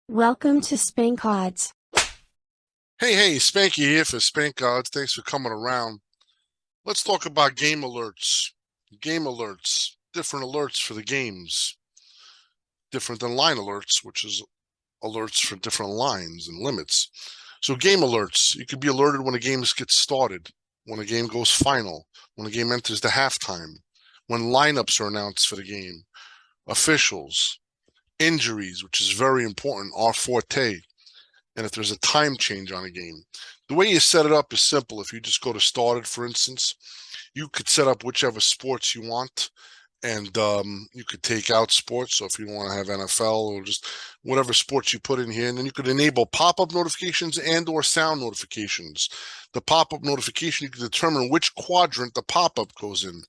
Welcome to Spank Odds. Hey, Spanky here for Spank Odds. Thanks for coming around. Let's talk about game alerts. Game alerts, different alerts for the games, different than line alerts, which is alerts for different lines and limits. So game alerts, you could be alerted when a game gets started, when a game goes final, when a game enters the halftime, when lineups are announced for the game, officials, injuries, which is very important, our forte, and if there's a time change on a game. The way you set it up is simple. If you just go to started, for instance, you could set up whichever sports you want, and you could take out sports. So if you want to have NFL or just whatever sports you put in here, and then you could enable pop-up notifications and or sound notifications. The pop-up notification, you can determine which quadrant the pop-up goes in.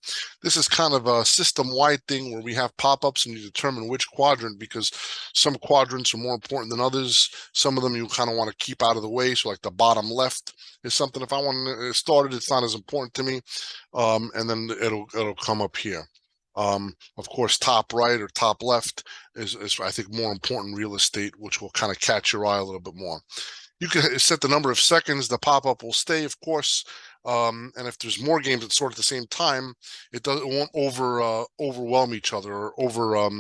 This is kind of a system-wide thing where we have pop-ups and you determine which quadrant, because some quadrants are more important than others. Some of them you kind of want to keep out of the way. So like the bottom left is something, if I want to start it, it's not as important to me. And then it'll come up here. Of course, top right or top left is I think more important real estate, which will kind of catch your eye a little bit more. You can set the number of seconds the pop-up will stay, of course. And if there's more games that sort at the same time, it won't overwhelm each other or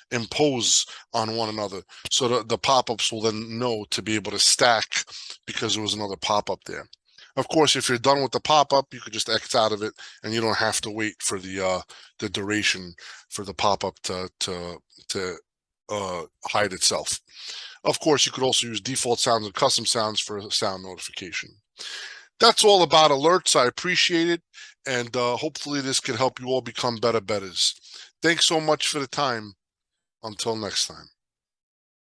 impose on one another. So the pop-ups will then know to be able to stack because there was another pop-up there. Of course, if you're done with the pop-up, you could just X out of it, and you don't have to wait for the duration for the pop-up to hide itself. Of course, you could also use default sounds and custom sounds for a sound notification. That's all about alerts. I appreciate it, and hopefully this can help you all become better bettors. Thanks so much for the time. Until next time.